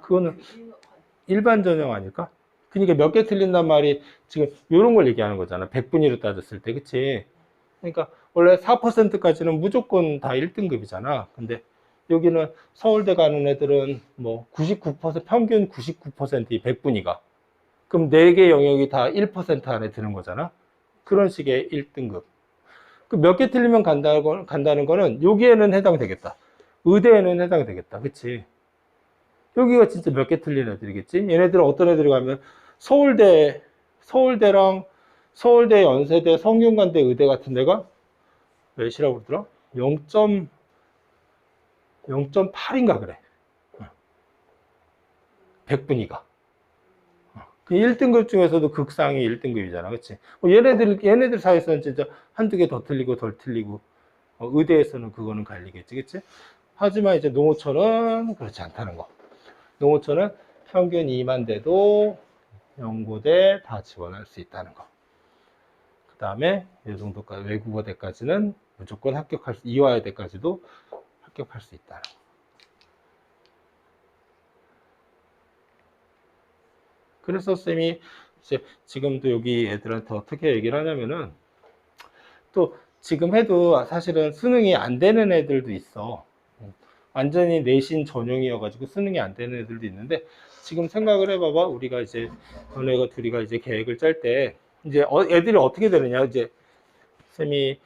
그거는 일반 전형 아닐까? 그러니까 몇 개 틀린단 말이 지금 이런 걸 얘기하는 거잖아. 100분위로 따졌을 때, 그치? 그러니까 원래 4%까지는 무조건 다 1등급이잖아. 근데 여기는 서울대 가는 애들은 뭐 99%, 평균 99%이 100분위가. 그럼 4개 영역이 다 1% 안에 드는 거잖아. 그런 식의 1등급. 그 몇 개 틀리면 간다는 거는 여기에는 해당되겠다. 의대에는 해당되겠다. 그치? 여기가 진짜 몇 개 틀린 애들이겠지? 얘네들은 어떤 애들이 가면 서울대랑 서울대, 연세대, 성균관대, 의대 같은 데가 몇이라고 그러더라? 0.8인가 그래. 100분위가. 1등급 중에서도 극상위 1등급이잖아. 그치? 얘네들 사이에서는 진짜 한두 개 더 틀리고 덜 틀리고, 의대에서는 그거는 갈리겠지. 그치? 하지만 이제 농어촌은 그렇지 않다는 거. 농어촌은 평균 2만 돼도 연고대 다 지원할 수 있다는 거. 그 다음에 이 정도까지, 외국어대까지는 무조건 합격할 수, 이화여대까지도 합격할 수 있다는 거. 그래서 쌤이 이제 지금도 여기 애들한테 어떻게 얘기를 하냐면은, 또 지금 해도 사실은 수능이 안 되는 애들도 있어. 완전히 내신 전형이어가지고 수능이 안 되는 애들도 있는데, 지금 생각을 해봐봐. 우리가 이제 너네가 둘이가 이제 계획을 짤 때 이제 애들이 어떻게 되느냐. 이제 쌤이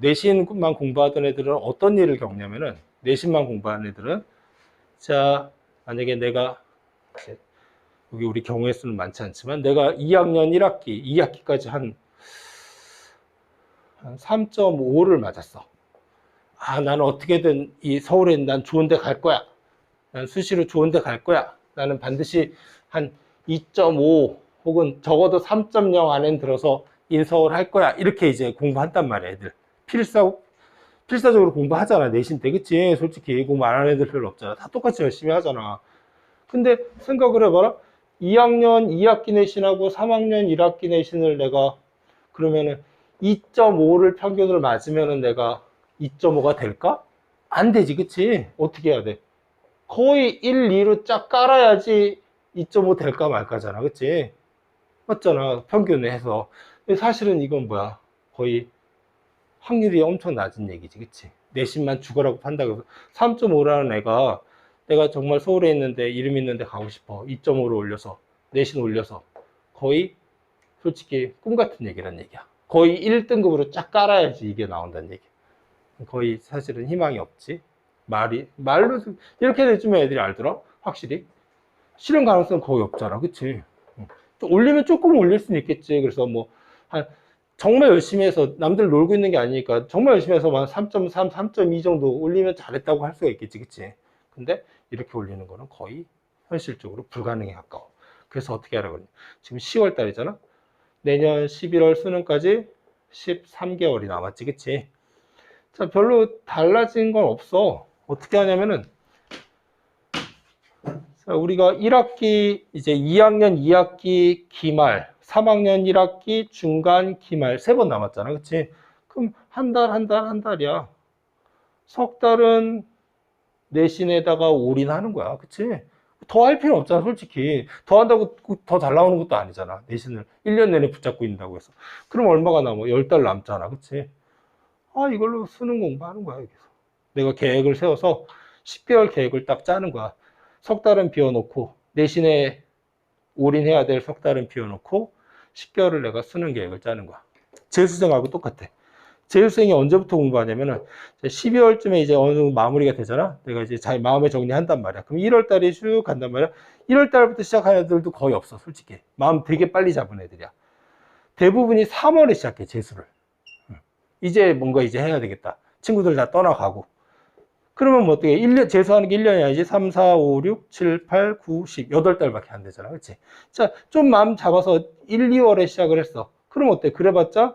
내신만 공부하던 애들은 어떤 일을 겪냐면은, 내신만 공부하는 애들은, 자, 만약에 내가 이제 여기 우리 경우의 수는 많지 않지만 내가 2학년 1학기, 2학기까지 한 3.5를 맞았어. 아, 나는 어떻게든 이 서울에 난 좋은 데 갈 거야. 난 수시로 좋은 데 갈 거야. 나는 반드시 한 2.5 혹은 적어도 3.0 안에 들어서 인서울 할 거야. 이렇게 이제 공부한단 말이야, 애들. 필사적으로 공부하잖아, 내신 때. 그치? 솔직히 공부 안 하는 애들 별로 없잖아. 다 똑같이 열심히 하잖아. 근데 생각을 해봐라. 2학년 2학기 내신하고 3학년 1학기 내신을 내가 그러면은 2.5를 평균을 맞으면은 내가 2.5가 될까? 안 되지, 그치? 어떻게 해야 돼? 거의 1, 2로 쫙 깔아야지 2.5 될까 말까잖아, 그치? 맞잖아, 평균을 해서. 사실은 이건 뭐야? 거의 확률이 엄청 낮은 얘기지, 그치? 내신만 죽어라고 판다고 해서 3.5라는 애가 내가 정말 서울에 있는데 이름 있는데 가고 싶어. 2.5로 올려서 내신 올려서 거의 솔직히 꿈 같은 얘기란 얘기야. 거의 1등급으로 쫙 깔아야지 이게 나온다는 얘기야. 거의 사실은 희망이 없지. 말로 이렇게 되면 애들이 알더라. 확실히 실현 가능성 거의 없잖아, 그치? 올리면 조금 올릴 수는 있겠지. 그래서 뭐 한 정말 열심히 해서 남들 놀고 있는 게 아니니까 정말 열심히 해서 한 3.3, 3.2 정도 올리면 잘했다고 할 수가 있겠지, 그치? 근데 이렇게 올리는 거는 거의 현실적으로 불가능에 가까워. 그래서 어떻게 하라고 그러냐. 지금 10월 달이잖아? 내년 11월 수능까지 13개월이 남았지, 그치? 자, 별로 달라진 건 없어. 어떻게 하냐면은, 자, 우리가 1학기, 이제 2학년 2학기 기말, 3학년 1학기 중간 기말 3번 남았잖아, 그치? 그럼 한 달이야. 석 달은 내신에다가 올인하는 거야, 그치? 더 할 필요 없잖아, 솔직히. 더 한다고 더 잘 나오는 것도 아니잖아. 내신을 1년 내내 붙잡고 있다고 해서. 그럼 얼마가 남아? 10달 남잖아, 그치? 아, 이걸로 수능 공부하는 거야, 여기서. 내가 계획을 세워서 10개월 계획을 딱 짜는 거야. 석 달은 비워놓고, 내신에 올인해야 될 석 달은 비워놓고, 10개월을 내가 수능 계획을 짜는 거야. 재수생하고 똑같아. 재수생이 언제부터 공부하냐면은 12월쯤에 이제 어느 정도 마무리가 되잖아. 내가 이제 잘 마음에 정리한단 말이야. 그럼 1월 달에 쭉 간단 말이야. 1월 달부터 시작하는 애들도 거의 없어, 솔직히. 마음 되게 빨리 잡은 애들이야. 대부분이 3월에 시작해, 재수를. 이제 뭔가 이제 해야 되겠다. 친구들 다 떠나가고. 그러면 뭐 어떻게, 1년, 재수하는 게 1년이 아니지? 3, 4, 5, 6, 7, 8, 9, 10, 8달밖에 안 되잖아. 그치? 자, 좀 마음 잡아서 1, 2월에 시작을 했어. 그럼 어때? 그래봤자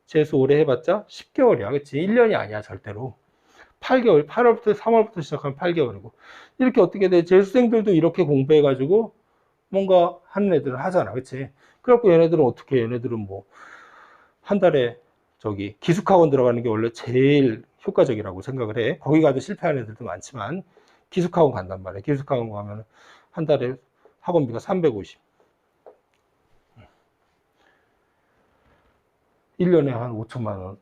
재수 오래 해봤자 10개월이야. 그치? 1년이 아니야, 절대로. 8개월, 8월부터 3월부터 시작하면 8개월이고. 이렇게 어떻게 돼? 재수생들도 이렇게 공부해가지고 뭔가 하는 애들은 하잖아. 그치? 그래갖고 얘네들은 어떻게, 얘네들은 뭐, 한 달에 저기 기숙학원 들어가는 게 원래 제일 효과적이라고 생각을 해. 거기 가도 실패하는 애들도 많지만, 기숙학원 간단 말이야. 기숙학원 가면 한 달에 학원비가 350. 1년에 한 5천만 원,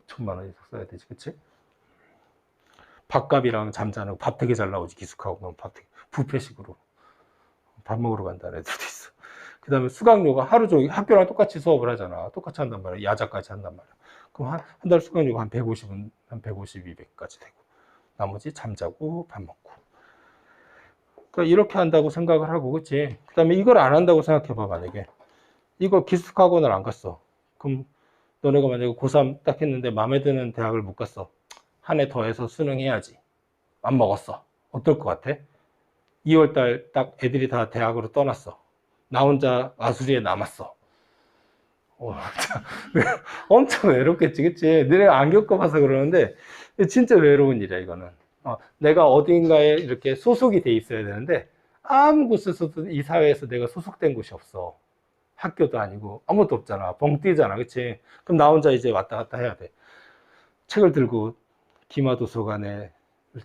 5천만 원 이상 써야 되지, 그치? 밥값이랑 잠자는 밥 되게 잘 나오지, 기숙학원 밥 되게 뷔페식으로 밥 먹으러 간다는 애들도 있어. 그 다음에 수강료가 하루 종일 학교랑 똑같이 수업을 하잖아. 똑같이 한단 말이야. 야자까지 한단 말이야. 그럼 한 달 수강료가 한 150은, 한 150, 200까지 되고. 나머지 잠자고 밥 먹고. 그러니까 이렇게 한다고 생각을 하고, 그치? 그 다음에 이걸 안 한다고 생각해봐, 만약에. 이거 기숙학원을 안 갔어. 그럼 너네가 만약에 고3 딱 했는데 마음에 드는 대학을 못 갔어. 한 해 더 해서 수능해야지. 안 먹었어. 어떨 것 같아? 2월달 딱 애들이 다 대학으로 떠났어. 나 혼자 아수리에 남았어. 엄청 외롭겠지, 그치? 너네가 안 겪어봐서 그러는데, 진짜 외로운 일이야, 이거는. 내가 어딘가에 이렇게 소속이 돼 있어야 되는데, 아무 곳에서도 이 사회에서 내가 소속된 곳이 없어. 학교도 아니고, 아무것도 없잖아. 벙 뛰잖아, 그치? 그럼 나 혼자 이제 왔다 갔다 해야 돼. 책을 들고 기마도서관에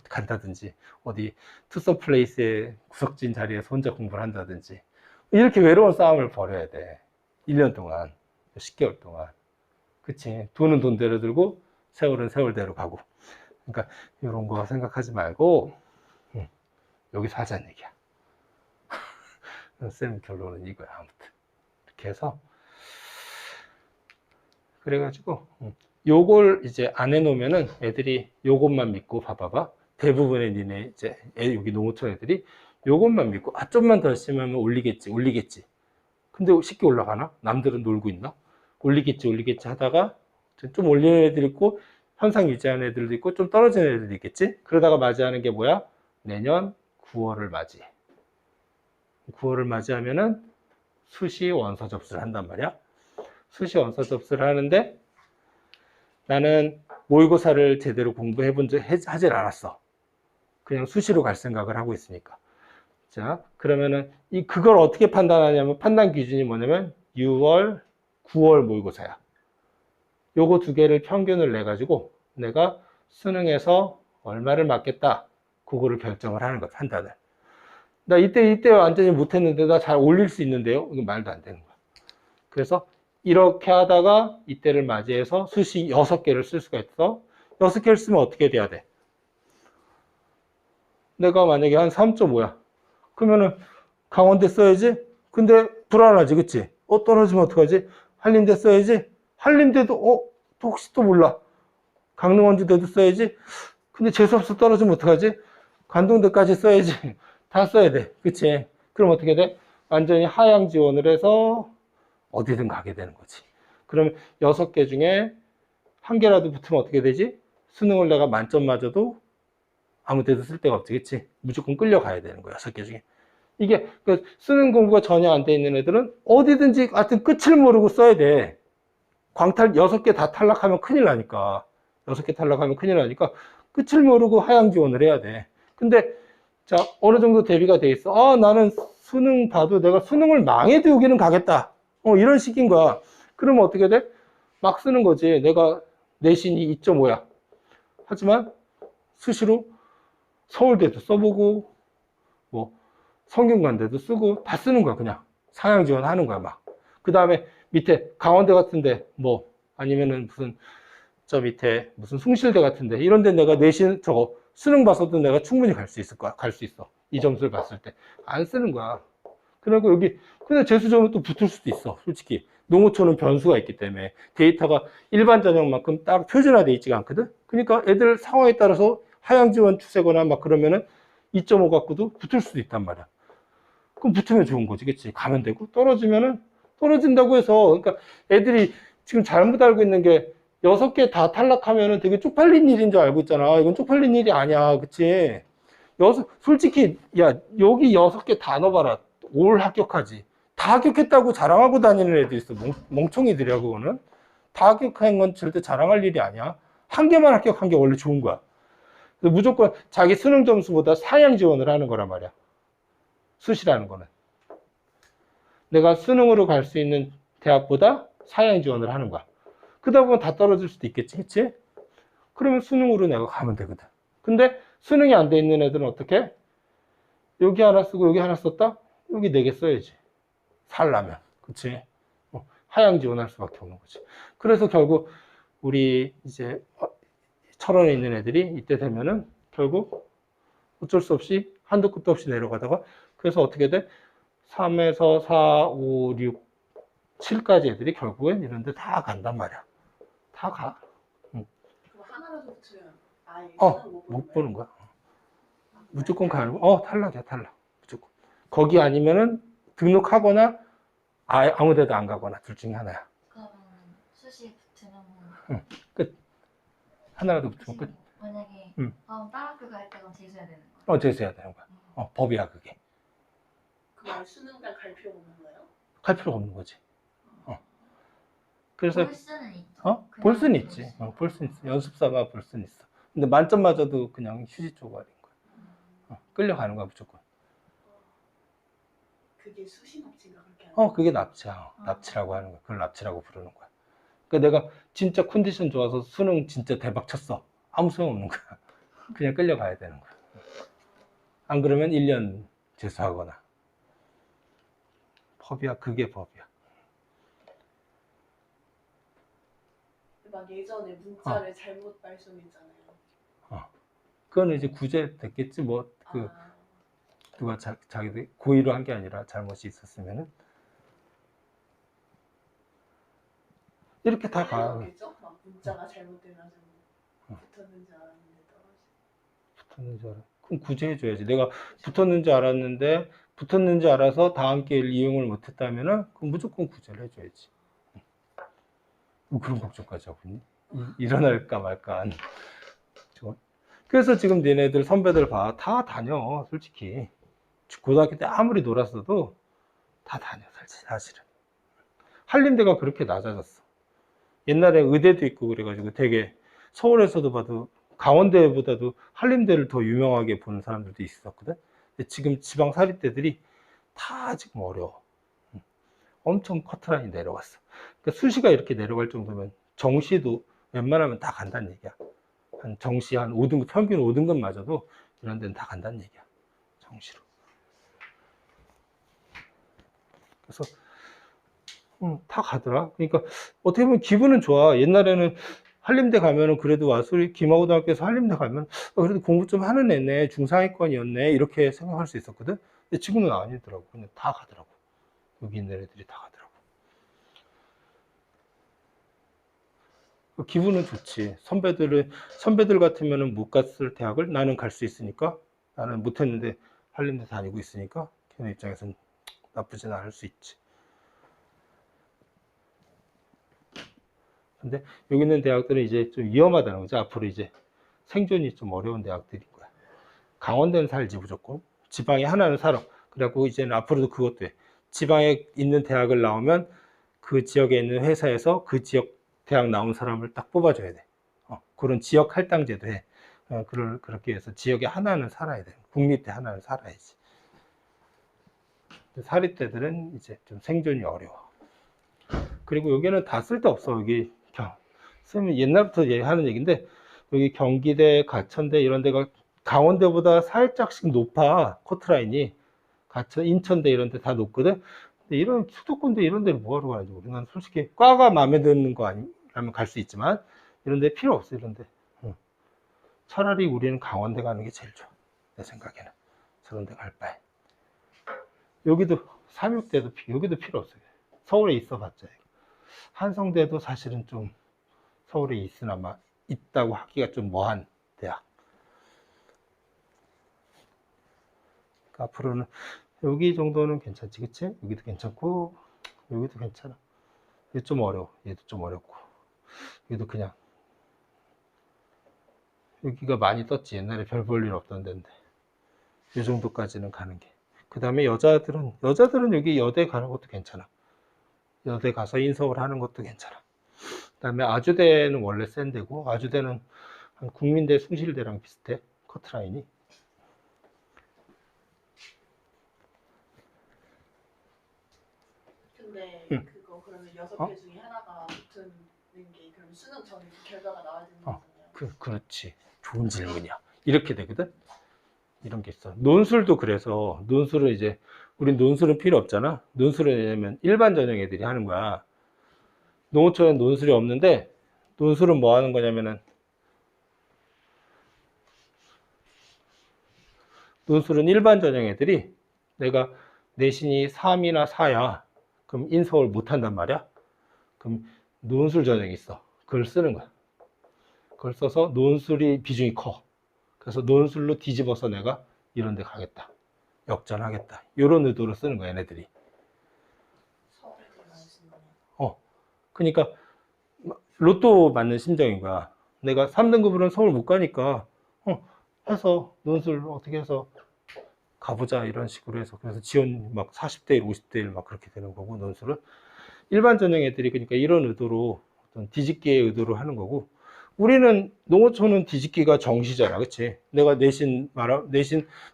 간다든지, 어디 투서플레이스의 구석진 자리에서 혼자 공부를 한다든지, 이렇게 외로운 싸움을 벌여야 돼. 1년 동안, 10개월 동안. 그치? 돈은 돈대로 들고, 세월은 세월대로 가고. 그러니까, 이런 거 생각하지 말고, 여기서 하자는 얘기야. 쌤 결론은 이거야, 아무튼. 이렇게 해서. 그래가지고, 요걸 이제 안 해놓으면은 애들이 요것만 믿고 봐봐봐. 대부분의 니네 이제 여기 농어촌 애들이 요것만 믿고, 좀만 더 열심히 하면 올리겠지. 근데 쉽게 올라가나? 남들은 놀고 있나? 올리겠지 하다가 좀 올리는 애들이 있고 현상 유지하는 애들도 있고 좀 떨어지는 애들도 있겠지? 그러다가 맞이하는 게 뭐야? 내년 9월을 맞이. 9월을 맞이하면은 수시 원서 접수를 한단 말이야. 수시 원서 접수를 하는데 나는 모의고사를 제대로 하질 않았어. 그냥 수시로 갈 생각을 하고 있으니까. 자, 그러면은 그걸 어떻게 판단하냐면 판단 기준이 뭐냐면 6월, 9월 모의고사야. 요거 두 개를 평균을 내가지고 내가 수능에서 얼마를 맞겠다. 그거를 결정을 하는 거야, 판단을. 나 이때 완전히 못했는데 나 잘 올릴 수 있는데요? 이거 말도 안 되는 거야. 그래서 이렇게 하다가 이때를 맞이해서 수시 6개를 쓸 수가 있어. 6개를 쓰면 어떻게 돼야 돼? 내가 만약에 한 3.5야. 그러면은 강원대 써야지? 근데 불안하지, 그치? 떨어지면 어떡하지? 한림대 써야지? 한림대도, 또 혹시 또 몰라. 강릉원주대도 써야지? 근데 재수없어 떨어지면 어떡하지? 관동대까지 써야지? 다 써야 돼. 그치? 그럼 어떻게 돼? 완전히 하향 지원을 해서 어디든 가게 되는 거지. 그럼 6개 중에 한 개라도 붙으면 어떻게 되지? 수능을 내가 만점 맞아도 아무 데도 쓸 데가 없지, 그치? 무조건 끌려가야 되는 거야, 6개 중에. 이게, 쓰는 공부가 전혀 안 돼 있는 애들은 어디든지 하여튼 끝을 모르고 써야 돼. 6개 다 탈락하면 큰일 나니까. 6개 탈락하면 큰일 나니까 끝을 모르고 하향 지원을 해야 돼. 근데, 자, 어느 정도 대비가 돼 있어. 나는 수능 봐도 내가 수능을 망해도 여기는 가겠다. 이런 식인 거야. 그러면 어떻게 돼? 막 쓰는 거지. 내가 내신이 2.5야. 하지만 수시로 서울대도 써보고, 뭐, 성균관대도 쓰고, 다 쓰는 거야, 그냥. 상향 지원하는 거야, 막. 그 다음에 밑에 강원대 같은데, 뭐, 아니면은 저 밑에 무슨 숭실대 같은데, 이런 데 내가 내신, 수능 봐서도 내가 충분히 갈 수 있을 거야. 갈 수 있어. 이 점수를 봤을 때. 안 쓰는 거야. 그리고 여기, 근데 재수점은 또 붙을 수도 있어, 솔직히. 농어촌은 변수가 있기 때문에. 데이터가 일반 전형만큼 딱 표준화되어 있지가 않거든? 그러니까 애들 상황에 따라서 하향 지원 추세거나 막 그러면은 2.5 갖고도 붙을 수도 있단 말이야. 그럼 붙으면 좋은 거지, 그치? 가면 되고, 떨어지면은, 떨어진다고 해서, 그러니까 애들이 지금 잘못 알고 있는 게, 6개 다 탈락하면은 되게 쪽팔린 일인 줄 알고 있잖아. 이건 쪽팔린 일이 아니야, 그치? 솔직히, 야, 여기 6개 다 넣어봐라. 올 합격하지. 다 합격했다고 자랑하고 다니는 애들 있어. 멍청이들이야, 그거는. 다 합격한 건 절대 자랑할 일이 아니야. 한 개만 합격한 게 원래 좋은 거야. 무조건 자기 수능 점수보다 상향 지원을 하는 거란 말이야. 수시라는 거는. 내가 수능으로 갈 수 있는 대학보다 상향 지원을 하는 거야. 그러다 보면 다 떨어질 수도 있겠지, 그치? 그러면 수능으로 내가 가면 되거든. 근데 수능이 안 돼 있는 애들은 어떻게? 여기 하나 쓰고 여기 하나 썼다? 여기 4개 써야지. 살라면. 그치? 하향 지원할 수밖에 없는 거지. 그래서 결국 우리 이제 철원에 있는 애들이 이때 되면은 결국 어쩔 수 없이 한도 끝도 없이 내려가다가 그래서 어떻게 돼? 3에서 4, 5, 6, 7까지 애들이 결국엔 이런 데 다 간단 말이야. 다 가. 그럼 하나라도 붙으면 아예 못 보는 거야. 무조건 가는 거. 탈락이야, 탈락. 무조건. 거기 아니면은 등록하거나 아무 데도 안 가거나 둘 중에 하나야. 그러면 수시 붙으면 끝. 하나라도 붙으면 끝. 만약에 다음 다른 학교 갈 때 그럼 재수해야 되는 거야? 재수해야 되는 거야. 법이야, 그게. 그럼 수능장 갈 필요가 없는 거예요? 갈 필요가 없는 거지. 그래서 볼 수는 있죠. 볼 수는 있지. 볼 수는 있어. 연습사가 볼 수는 있어. 근데 만점 맞아도 그냥 휴지 조각인 거야. 끌려가는 거야, 무조건. 그게 수시 납치인가 그렇게 하는 거야? 그게 납치야. 납치라고 하는 거야. 그걸 납치라고 부르는 거야. 그러니까 내가 진짜 컨디션 좋아서 수능 진짜 대박 쳤어. 아무 소용 없는 거야. 그냥 끌려가야 되는 거야. 안 그러면 1년 재수하거나. 법이야. 그게 법이야. 막 예전에 문자를 잘못 발송했잖아요. 그거는 이제 구제 됐겠지. 누가 자기들 고의로 한 게 아니라 잘못이 있었으면은 이렇게 다 가. 막 문자가 잘못돼가지고 붙었는지 알았는데 떨어지. 붙었는지 알아. 그럼 구제해줘야지. 내가 붙었는지 알았는데 붙었는지 알아서 다음 기회를 이용을 못했다면은 그럼 무조건 구제를 해줘야지. 그런 걱정까지 하고 있니? 일어날까 말까 한. 그래서 지금 니네들 선배들 봐. 다 다녀, 솔직히. 고등학교 때 아무리 놀았어도 다 다녀, 사실은. 한림대가 그렇게 낮아졌어. 옛날에 의대도 있고 그래가지고 되게 서울에서도 봐도 강원대보다도 한림대를 더 유명하게 보는 사람들도 있었거든. 근데 지금 지방 사립대들이 다 지금 어려워. 엄청 커트라인이 내려갔어. 그러니까 수시가 이렇게 내려갈 정도면 정시도 웬만하면 다 간다는 얘기야. 한 정시 한 5등급, 평균 5등급 맞아도 이런 데는 다 간다는 얘기야. 정시로. 그래서 다 가더라. 그러니까 어떻게 보면 기분은 좋아. 옛날에는 한림대 가면은 그래도 와수리 김하고등학교에서 한림대 가면 그래도 공부 좀 하는 애네, 중상위권이었네 이렇게 생각할 수 있었거든. 근데 지금은 아니더라고. 그냥 다 가더라고. 여기 있는 애들이 다 가더라고. 기분은 좋지. 선배들 같으면은 못 갔을 대학을 나는 갈 수 있으니까, 나는 못했는데 한림대 다니고 있으니까 걔네 입장에서는 나쁘진 않을 수 있지. 근데 여기 있는 대학들은 이제 좀 위험하다는 거죠. 앞으로 이제 생존이 좀 어려운 대학들인 거야. 강원대는 살지 무조건. 지방에 하나는 살아. 그래갖고 이제는 앞으로도 그것도 해. 지방에 있는 대학을 나오면 그 지역에 있는 회사에서 그 지역 대학 나온 사람을 딱 뽑아줘야 돼. 그런 지역 할당제도 해. 그렇게 해서 지역에 하나는 살아야 돼. 국립대 하나는 살아야지. 사립대들은 이제 좀 생존이 어려워. 그리고 여기는 다 쓸데없어. 여기 쓰면 옛날부터 하는 얘기인데 여기 경기대, 가천대 이런 데가 강원대보다 살짝씩 높아. 커트라인이. 가천, 인천대 이런 데 다 높거든. 근데 이런 수도권대 이런 데를 뭐하러 가는지 모르겠어. 난 솔직히 과가 마음에 드는 거 아니라면 갈 수 있지만 이런 데 필요 없어. 이런 데. 차라리 우리는 강원대 가는 게 제일 좋아. 내 생각에는. 저런 데 갈 바에. 여기도 삼육대도 여기도 필요 없어요. 서울에 있어봤자. 한성대도 사실은 좀 서울에 있으나마 있다고 하기가 좀 뭐한 대학. 그러니까 앞으로는 여기 정도는 괜찮지, 그치? 여기도 괜찮고 여기도 괜찮아. 얘 좀 어려워. 얘도 좀 어렵고 여기도 그냥 여기가 많이 떴지. 옛날에 별 볼 일 없던 데인데 이 정도까지는 가는 게. 그 다음에 여자들은 여기 여대 가는 것도 괜찮아. 여대 가서 인서울 하는 것도 괜찮아. 그 다음에 아주대는 원래 센 데고 아주대는 한 국민대, 숭실대랑 비슷해. 커트라인이. 근데 그거 그러면 6개 중에 하나가 붙는 게 그럼 수능 전에 결과가 나와야 되는 거잖아요. 그렇지. 좋은 질문이야. 이렇게 되거든. 이런 게 있어. 논술도 그래서 논술은 이제 우린 논술은 필요 없잖아. 논술은 왜냐면 일반 전형 애들이 하는 거야. 농어촌엔 논술이 없는데 논술은 뭐 하는 거냐면은 논술은 일반 전형 애들이 내가 내신이 3이나 4야. 그럼 인서울 못 한단 말이야. 그럼 논술 전형이 있어. 그걸 쓰는 거야. 그걸 써서 논술이 비중이 커. 그래서 논술로 뒤집어서 내가 이런 데 가겠다. 역전하겠다. 이런 의도로 쓰는 거야, 얘네들이. 서울 애들이 많이 쓰는 거냐? 그러니까 로또 맞는 심정인 거야. 내가 3등급으로는 서울 못 가니까 해서 논술 어떻게 해서 가보자 이런 식으로 해서 그래서 지원 막 40대 1, 50대 1 막 그렇게 되는 거고 논술은 일반 전형 애들이 그러니까 이런 의도로 어떤 뒤집기의 의도로 하는 거고 우리는 농어촌은 뒤집기가 정시잖아, 그렇지? 내가 내신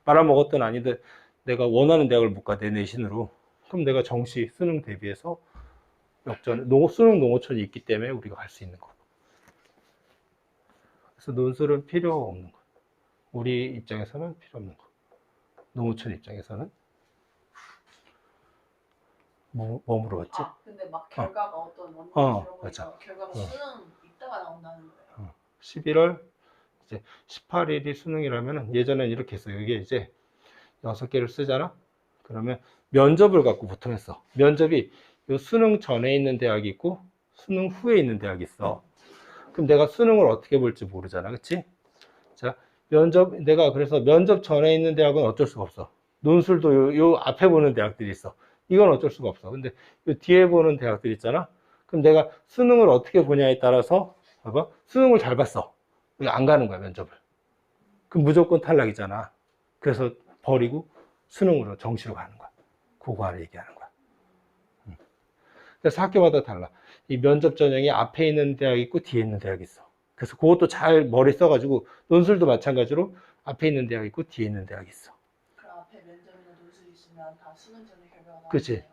말아먹었든 아니든 내가 원하는 대학을 못 가 내 내신으로 그럼 내가 정시 수능 대비해서 역전 수능 농어촌이 있기 때문에 우리가 갈 수 있는 거. 그래서 논술은 필요 없는 거. 우리 입장에서는 필요 없는 거. 농어촌 입장에서는 뭐 물어봤지? 아, 근데 막 결과가 어떤 원고 들어보니까 맞아. 결과가 수능 이따가 나온다는 거예요. 11월 이제 18일이 수능이라면 예전엔 이렇게 했어요. 이게 이제 6개를 쓰잖아? 그러면 면접을 갖고 보통 했어. 면접이 요 수능 전에 있는 대학이 있고 수능 후에 있는 대학이 있어. 그럼 내가 수능을 어떻게 볼지 모르잖아. 그치? 자, 내가 그래서 면접 전에 있는 대학은 어쩔 수가 없어. 논술도 요 앞에 보는 대학들이 있어. 이건 어쩔 수가 없어. 근데 요 뒤에 보는 대학들 있잖아? 그럼 내가 수능을 어떻게 보냐에 따라서, 봐봐. 수능을 잘 봤어. 안 가는 거야, 면접을. 그럼 무조건 탈락이잖아. 그래서 버리고 수능으로 정시로 가는 거야. 그거를 얘기하는 거야. 그래서 학교마다 달라. 이 면접 전형이 앞에 있는 대학이 있고 뒤에 있는 대학이 있어. 그래서 그것도 잘 머리 써가지고 논술도 마찬가지로 앞에 있는 대학이 있고 뒤에 있는 대학이 있어. 그 앞에 면접이나 논술이 있으면 다 수능 전에 결과가 나오나요? 그치.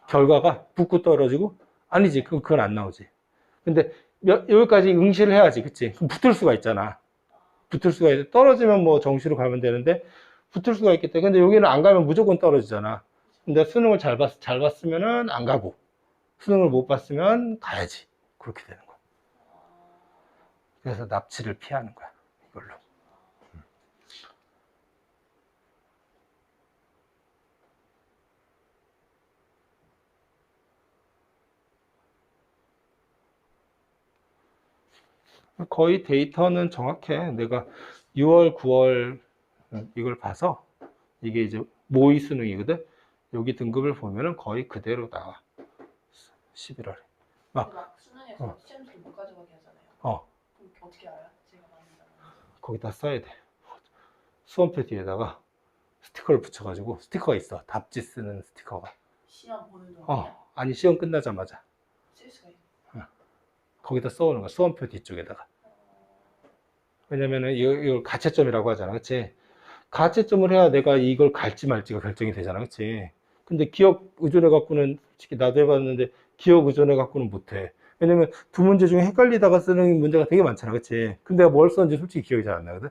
결과가 붙고 떨어지고 아니지. 그건 안 나오지. 근데 여기까지 응시를 해야지. 그치. 그럼 붙을 수가 있잖아. 붙을 수가 있어. 떨어지면 뭐 정시로 가면 되는데 붙을 수가 있기 때문에. 근데 여기는 안 가면 무조건 떨어지잖아. 근데 수능을 잘 봤으면은 안 가고 수능을 못 봤으면 가야지. 그렇게 되는 거야. 그래서 납치를 피하는 거야. 이걸로. 거의 데이터는 정확해. 내가 6월, 9월 이걸 봐서 이게 이제 모의 수능이거든. 여기 등급을 보면은 거의 그대로 나와. 11월에. 막 수능에서 시험지 못 가져가게 하잖아요. 그럼 어떻게 알아요? 제가 맞는지. 거기다 써야 돼. 수험표 뒤에다가 스티커를 붙여가지고 스티커가 있어. 답지 쓰는 스티커가. 시험 보는 동안이요? 아니 시험 끝나자마자 쓸 수가 있어요. 거기다 써오는 거야. 수험표 뒤쪽에다가. 왜냐면은 이걸 가채점이라고 하잖아. 그치? 가채점을 해야 내가 이걸 갈지 말지가 결정이 되잖아. 그치? 근데 기억 의존해 갖고는 솔직히 나도 해봤는데 기억 의존해 갖고는 못해. 왜냐면 두 문제 중에 헷갈리다가 쓰는 문제가 되게 많잖아. 그치? 근데 내가 뭘 썼는지 솔직히 기억이 잘 안 나거든.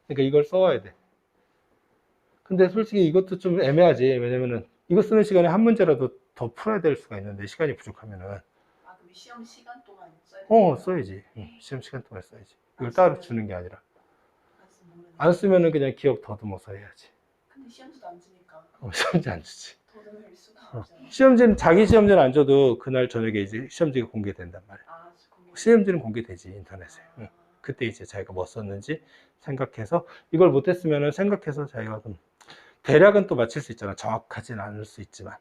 그러니까 이걸 써와야 돼. 근데 솔직히 이것도 좀 애매하지. 왜냐면은 이거 쓰는 시간에 한 문제라도 더 풀어야 될 수가 있는데 시간이 부족하면은. 아, 그럼 시험 시간 동안 써야 돼요? 써야지. 시험 시간 동안 써야지. 이걸 따로 주는 게 아니라. 안 쓰면 모르네. 안 쓰면은 그냥 기억 더듬어서 해야지. 근데 시험지도 안 주니까 시험지 안 주지. 더듬을 수가 없잖아요. 시험지는 자기 시험지는 안 줘도 그날 저녁에 이제 시험지가 공개된단 말이야. 아, 시험지는 공개되지 인터넷에. 그때 이제 자기가 뭐 썼는지 생각해서 이걸 못했으면은 생각해서 자기가 좀 대략은 또 맞힐 수 있잖아. 정확하진 않을 수 있지만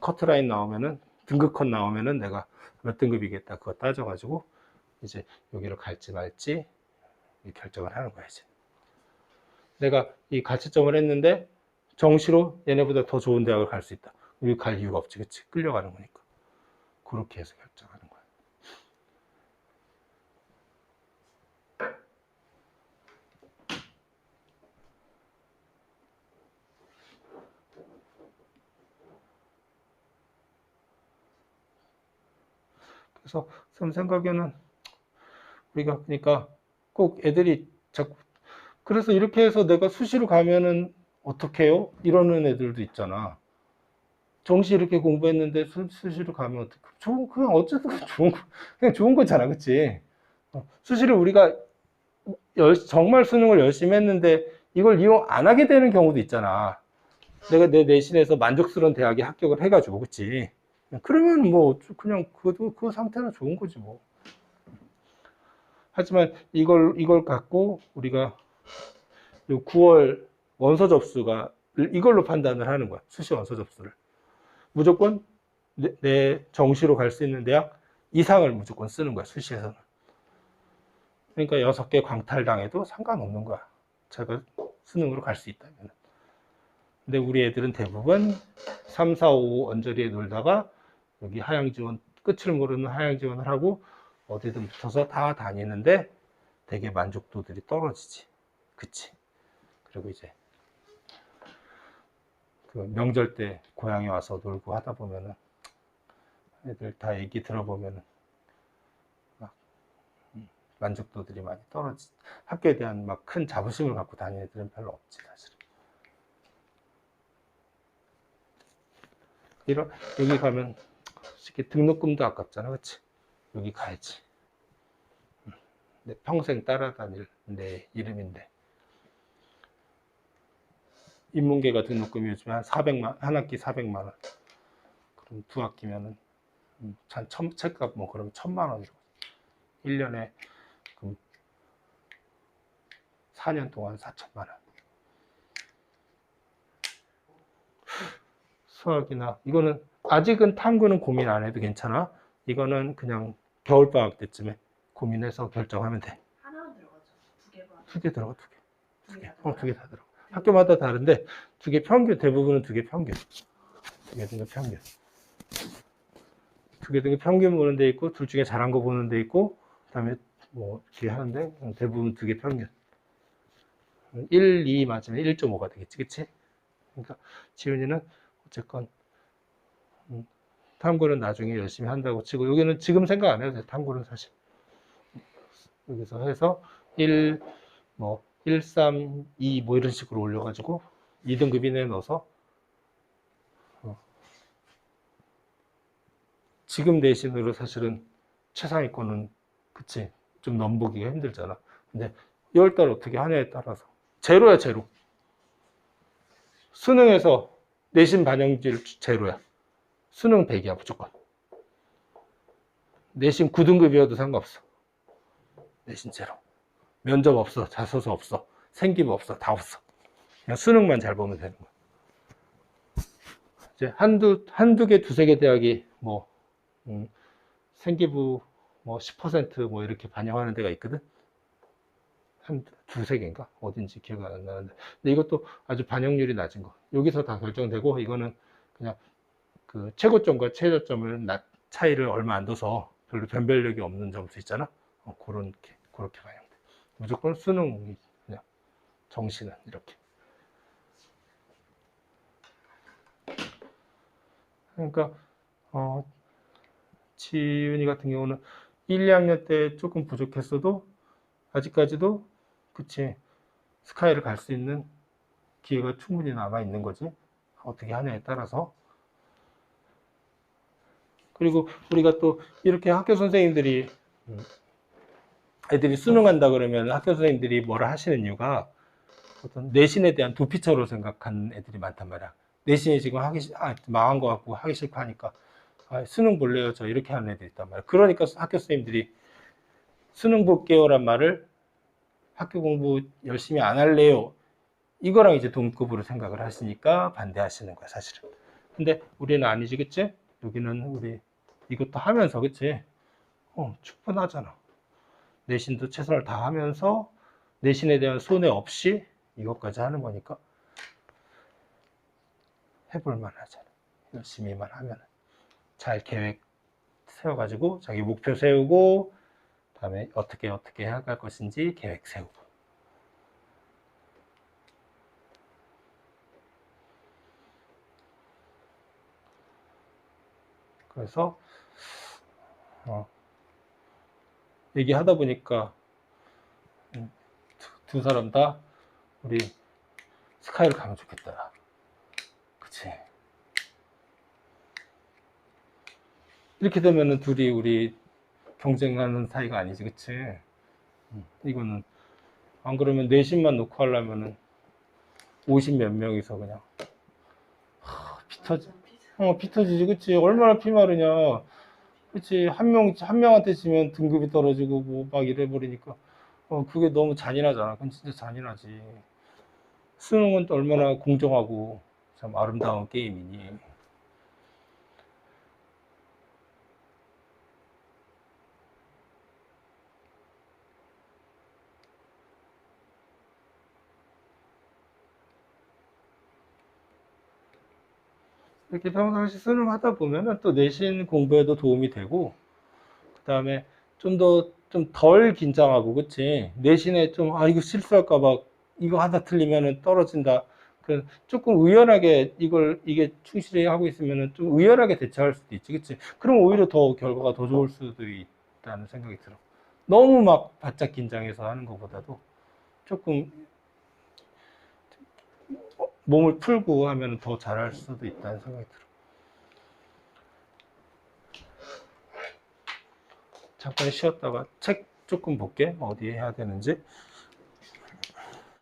커트라인 나오면은 등급 컷 나오면은 내가 몇 등급이겠다 그거 따져가지고 이제 여기를 갈지 말지 결정을 하는 거야 이제. 내가 이 가채점을 했는데 정시로 얘네보다 더 좋은 대학을 갈 수 있다. 여기 갈 이유가 없지, 그치? 끌려가는 거니까. 그렇게 해서 결정하는 거야. 그래서 선 생각에는 우리가 그러니까 꼭 애들이 자꾸 그래서 이렇게 해서 내가 수시로 가면은 어떻게 해요? 이러는 애들도 있잖아. 정시 이렇게 공부했는데 수시로 가면 어떻게? 그냥 어쨌든 그냥 좋은 거잖아, 그치? 수시를 우리가 정말 수능을 열심히 했는데 이걸 이용 안 하게 되는 경우도 있잖아. 내가 내 내신에서 만족스러운 대학에 합격을 해가지고, 그치? 그러면 뭐, 그냥 그 상태는 좋은 거지, 뭐. 하지만 이걸 갖고 우리가 요 9월 원서 접수가 이걸로 판단을 하는 거야. 수시 원서 접수를. 무조건 내 정시로 갈 수 있는 대학 이상을 무조건 쓰는 거야, 수시에서는. 그러니까 6개 광탈당해도 상관없는 거야. 제가 수능으로 갈 수 있다면. 근데 우리 애들은 대부분 3, 4, 5 언저리에 놀다가 여기 하향 지원, 끝을 모르는 하향 지원을 하고 어디든 붙어서 다 다니는데 되게 만족도들이 떨어지지. 그치? 그리고 이제 그 명절 때 고향에 와서 놀고 하다 보면은 애들 다 얘기 들어보면은 막 만족도들이 많이 떨어지. 학교에 대한 막 큰 자부심을 갖고 다니는 애들은 별로 없지, 사실. 여기 가면 솔직히 등록금도 아깝잖아, 그치? 여기 가야지. 내 평생 따라다닐 내 이름인데. 인문계가 등록금이 요즘에 한 학기 400만 원. 그럼 두 학기면은 책값 뭐 그러면 1000만 원이고 1년에 그럼 4년 동안 4천만 원. 수학이나 이거는 아직은 탐구는 고민 안 해도 괜찮아. 이거는 그냥 겨울방학 때쯤에 고민해서 결정하면 돼. 하나만 들어가죠. 두 개만. 두 개 들어가, 두 개. 두 개. 두 개 다 들어가. 학교마다 다른데 두 개 평균, 대부분은 두 개 평균. 두 개 등급 평균. 두 개 등급 평균 보는 데 있고, 둘 중에 잘한 거 보는 데 있고, 그 다음에 뭐 이렇게 하는데 대부분 두 개 평균. 1, 2 맞으면 1.5가 되겠지, 그치? 그러니까 지훈이는 어쨌건 탐구는 나중에 열심히 한다고 치고, 여기는 지금 생각 안 해도 돼, 탐구는 사실. 여기서 해서 1, 뭐 1, 3, 2 뭐 이런 식으로 올려가지고 2등급 이내에 넣어서 지금 내신으로 사실은 최상위권은, 그치, 좀 넘보기가 힘들잖아. 근데 2월달 어떻게 하냐에 따라서 제로야, 제로. 수능에서 내신 반영질 제로야. 수능 100이야 무조건. 내신 9등급이어도 상관없어. 내신 제로. 면접 없어, 자소서 없어, 생기부 없어, 다 없어. 그냥 수능만 잘 보면 되는 거야. 이제 한두 개, 두세 개 대학이 뭐 생기부 뭐 10% 이렇게 반영하는 데가 있거든. 한 두세 개인가? 어딘지 기억 안 나는데. 근데 이것도 아주 반영률이 낮은 거. 여기서 다 결정되고, 이거는 그냥 그 최고점과 최저점을 차이를 얼마 안 둬서 별로 변별력이 없는 점수 있잖아. 그렇게 반영돼. 무조건 수능이 그냥 정시는 이렇게. 그러니까 지윤이 같은 경우는 1, 2학년 때 조금 부족했어도 아직까지도, 그치, 스카이를 갈 수 있는 기회가 충분히 남아 있는 거지. 어떻게 하냐에 따라서. 그리고 우리가 또 이렇게 학교 선생님들이 애들이 수능한다 그러면 학교 선생님들이 뭐라 하시는 이유가 어떤 내신에 대한 도피처로 생각하는 애들이 많단 말이야. 내신이 지금 망한 거 같고 하기 싫고 하니까 수능 볼래요 저, 이렇게 하는 애들이 있단 말이야. 그러니까 학교 선생님들이 수능 볼게요란 말을 학교 공부 열심히 안 할래요, 이거랑 이제 동급으로 생각을 하시니까 반대하시는 거야, 사실은. 근데 우리는 아니지, 그치? 여기는 우리 이것도 하면서, 그치? 충분하잖아. 내신도 최선을 다하면서 내신에 대한 손해 없이 이것까지 하는 거니까 해볼만 하잖아. 열심히만 하면. 잘 계획 세워가지고 자기 목표 세우고, 다음에 어떻게 해갈 것인지 계획 세우고. 그래서 얘기하다 보니까 두 사람 다 우리 스카이를 가면 좋겠다. 그치? 이렇게 되면은 둘이 우리 경쟁하는 사이가 아니지, 그치? 이거는, 안 그러면 내신만 놓고 하려면은 50 몇 명이서 그냥, 피 터지, 피 터지지, 그치? 얼마나 피 마르냐. 그치? 한 명한테 지면 등급이 떨어지고 뭐 막 이래버리니까, 그게 너무 잔인하잖아. 그건 진짜 잔인하지. 수능은 또 얼마나 공정하고 참 아름다운 게임이니. 이렇게 평상시 수능하다 보면은 또 내신 공부에도 도움이 되고, 그 다음에 좀 덜 긴장하고, 그치? 내신에 좀, 이거 실수할까봐, 이거 하나 틀리면은 떨어진다. 그, 조금 의연하게 이게 충실히 하고 있으면은 좀 의연하게 대처할 수도 있지, 그치? 그럼 오히려 더 결과가 더 좋을 수도 있다는 생각이 들어. 너무 막 바짝 긴장해서 하는 것보다도 조금 몸을 풀고 하면 더 잘할 수도 있다는 생각이 들어. 잠깐 쉬었다가 책 조금 볼게. 어디에 해야 되는지.